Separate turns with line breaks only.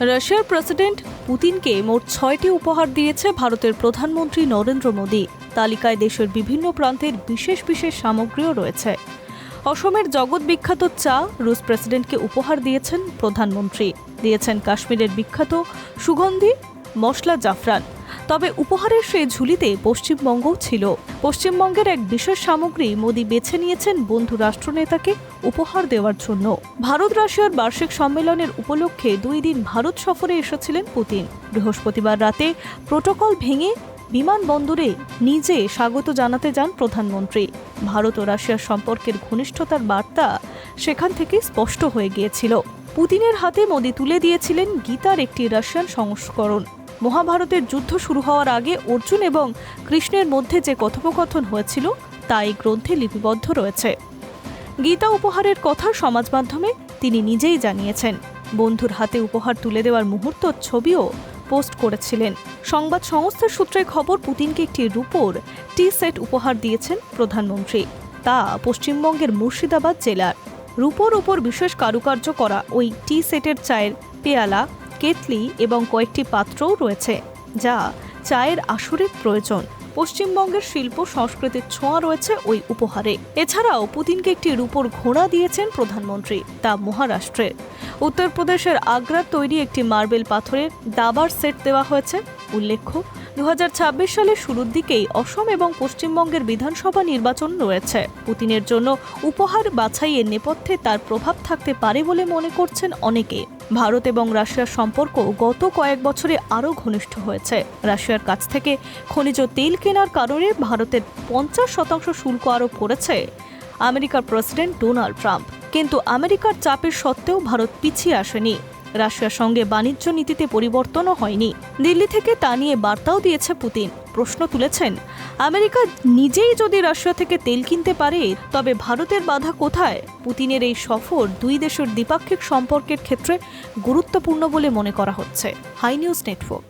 রাশিয়ার প্রেসিডেন্ট পুতিনকে মোট ৬টি উপহার দিয়েছে ভারতের প্রধানমন্ত্রী নরেন্দ্র মোদী। তালিকায় দেশের বিভিন্ন প্রান্তের বিশেষ বিশেষ সামগ্রীও রয়েছে। অসমের জগৎ বিখ্যাত চা রুশ প্রেসিডেন্টকে উপহার দিয়েছেন প্রধানমন্ত্রী। দিয়েছেন কাশ্মীরের বিখ্যাত সুগন্ধি মশলা জাফরান। তবে উপহারের সেই ঝুলিতে পশ্চিমবঙ্গও ছিল। পশ্চিমবঙ্গের এক বিশেষ সামগ্রী মোদী বেছে নিয়েছেন বন্ধু রাষ্ট্রনেতাকে উপহার দেওয়ার জন্য। ভারত রাশিয়ার বার্ষিক সম্মেলনের উপলক্ষে 2 দিন ভারত সফরে এসেছিলেন পুতিন। বৃহস্পতিবার রাতে প্রোটোকল ভেঙে বিমানবন্দরে নিজে স্বাগত জানাতে যান প্রধানমন্ত্রী। ভারত ও রাশিয়ার সম্পর্কের ঘনিষ্ঠতার বার্তা সেখান থেকে স্পষ্ট হয়ে গিয়েছিল। পুতিনের হাতে মোদী তুলে দিয়েছিলেন গীতার একটি রাশিয়ান সংস্করণ। মহাভারতের যুদ্ধ শুরু হওয়ার আগে অর্জুন এবং কৃষ্ণের মধ্যে যে কথোপকথন হয়েছিল তা এই গ্রন্থে লিপিবদ্ধ রয়েছে। গীতা উপহারের কথা সমাজ মাধ্যমে তিনি নিজেই জানিয়েছেন। বন্ধুর হাতে উপহার তুলে দেওয়ার মুহূর্তর ছবিও পোস্ট করেছিলেন। সংবাদ সংস্থার সূত্রে খবর, পুতিনকে একটি রূপোর টি সেট উপহার দিয়েছেন প্রধানমন্ত্রী। তা পশ্চিমবঙ্গের মুর্শিদাবাদ জেলার। রূপোর উপর বিশেষ কারুকার্য করা ওই টি সেটের চায়ের পেয়ালা, কেতলি এবং কয়েকটি পাত্রও রয়েছে, যা চায়ের আসরের প্রয়োজন। পশ্চিমবঙ্গের শিল্প সংস্কৃতির ছোঁয়া রয়েছে ওই উপহারে। এছাড়াও পুতিনকে একটি রূপোর ঘোড়া দিয়েছেন প্রধানমন্ত্রী, তা মহারাষ্ট্রের। উত্তরপ্রদেশের আগ্রার তৈরি একটি মার্বেল পাথরের দাবার সেট দেওয়া হয়েছে। উল্লেখ্য, 2026 সালের শুরুর দিকেই অসম এবং পশ্চিমবঙ্গের বিধানসভা নির্বাচন রয়েছে। পুতিনের জন্য উপহার বাছাইয়ের নেপথ্যে তার প্রভাব থাকতে পারে বলে মনে করছেন অনেকে। ভারত এবং রাশিয়ার সম্পর্ক গত কয়েক বছরে আরও ঘনিষ্ঠ হয়েছে। রাশিয়ার কাছ থেকে খনিজ তেল কেনার কারণে ভারতের 50% শুল্ক আরোপ করেছে আমেরিকার প্রেসিডেন্ট ডোনাল্ড ট্রাম্প। কিন্তু আমেরিকার চাপের সত্ত্বেও ভারত পিছিয়ে আসেনি। রাশিয়ার সঙ্গে বাণিজ্য নীতিতে পরিবর্তনও হয়নি। দিল্লি থেকে তা নিয়ে বার্তাও দিয়েছে পুতিন। প্রশ্ন তুলেছেন, আমেরিকা নিজেই যদি রাশিয়া থেকে তেল কিনতে পারে, তবে ভারতের বাধা কোথায়? পুতিনের এই সফর 2 দেশের দ্বিপাক্ষিক সম্পর্কের ক্ষেত্রে গুরুত্বপূর্ণ বলে মনে করা হচ্ছে। Hi news network.